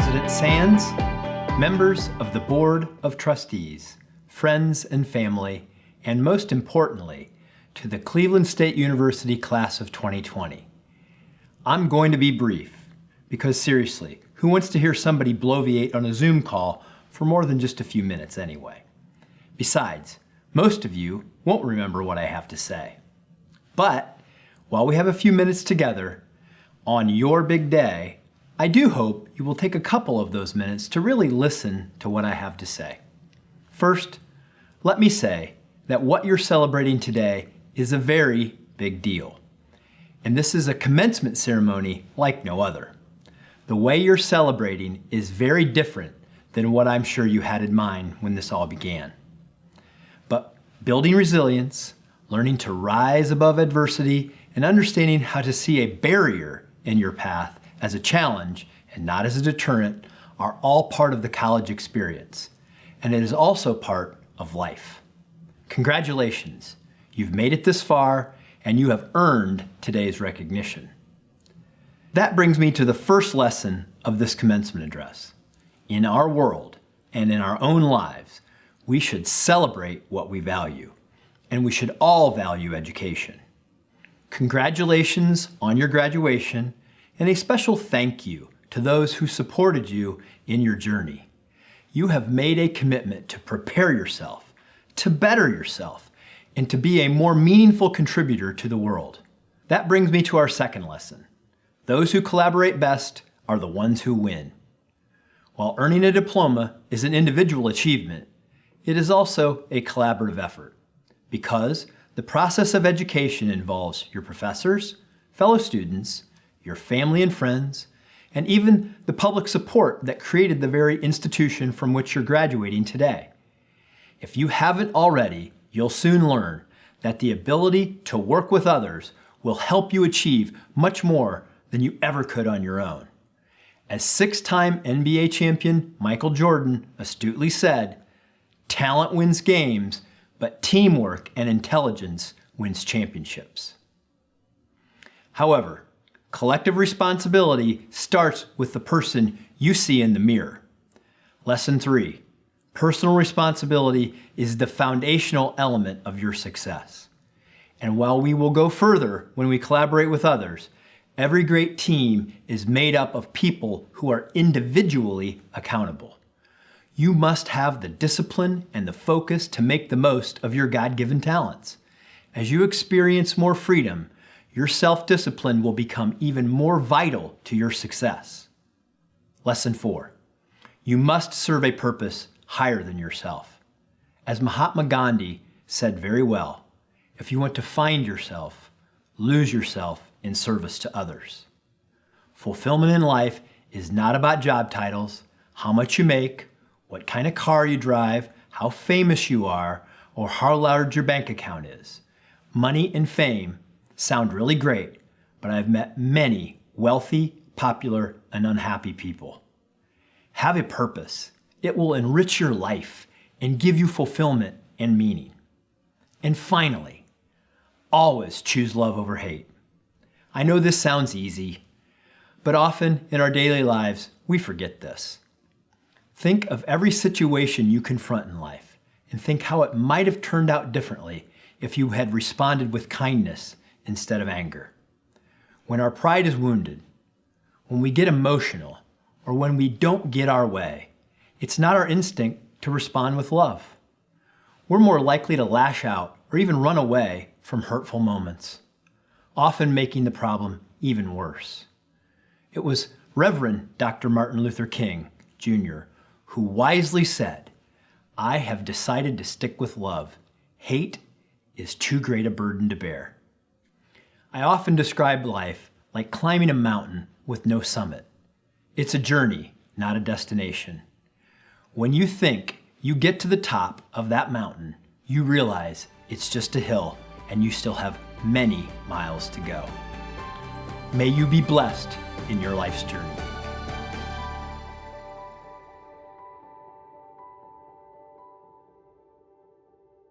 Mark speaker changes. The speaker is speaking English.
Speaker 1: President Sands, members of the Board of Trustees, friends and family, and most importantly, to the Cleveland State University class of 2020. I'm going to be brief, because seriously, who wants to hear somebody bloviate on a Zoom call for more than just a few minutes anyway? Besides, most of you won't remember what I have to say. But while we have a few minutes together, on your big day, I do hope you will take a couple of those minutes to really listen to what I have to say. First, let me say that what you're celebrating today is a very big deal. And this is a commencement ceremony like no other. The way you're celebrating is very different than what I'm sure you had in mind when this all began. But building resilience, learning to rise above adversity, and understanding how to see a barrier in your path as a challenge and not as a deterrent are all part of the college experience. And it is also part of life. Congratulations, you've made it this far and you have earned today's recognition. That brings me to the first lesson of this commencement address. In our world and in our own lives, we should celebrate what we value, and we should all value education. Congratulations on your graduation, and a special thank you to those who supported you in your journey. You have made a commitment to prepare yourself, to better yourself, and to be a more meaningful contributor to the world. That brings me to our second lesson. Those who collaborate best are the ones who win. While earning a diploma is an individual achievement, it is also a collaborative effort, because the process of education involves your professors, fellow students, your family and friends, and even the public support that created the very institution from which you're graduating today. If you haven't already, you'll soon learn that the ability to work with others will help you achieve much more than you ever could on your own. As six-time NBA champion Michael Jordan astutely said, "Talent wins games, but teamwork and intelligence wins championships." However, collective responsibility starts with the person you see in the mirror. Lesson 3, personal responsibility is the foundational element of your success. And while we will go further when we collaborate with others, every great team is made up of people who are individually accountable. You must have the discipline and the focus to make the most of your God-given talents. As you experience more freedom, your self-discipline will become even more vital to your success. Lesson 4, you must serve a purpose higher than yourself. As Mahatma Gandhi said very well, if you want to find yourself, lose yourself in service to others. Fulfillment in life is not about job titles, how much you make, what kind of car you drive, how famous you are, or how large your bank account is. Money and fame sound really great, but I've met many wealthy, popular, and unhappy people. Have a purpose. It will enrich your life and give you fulfillment and meaning. And finally, always choose love over hate. I know this sounds easy, but often in our daily lives, we forget this. Think of every situation you confront in life and think how it might have turned out differently if you had responded with kindness instead of anger. When our pride is wounded, when we get emotional, or when we don't get our way, it's not our instinct to respond with love. We're more likely to lash out or even run away from hurtful moments, often making the problem even worse. It was Reverend Dr. Martin Luther King, Jr., who wisely said, "I have decided to stick with love. Hate is too great a burden to bear." I often describe life like climbing a mountain with no summit. It's a journey, not a destination. When you think you get to the top of that mountain, you realize it's just a hill and you still have many miles to go. May you be blessed in your life's journey.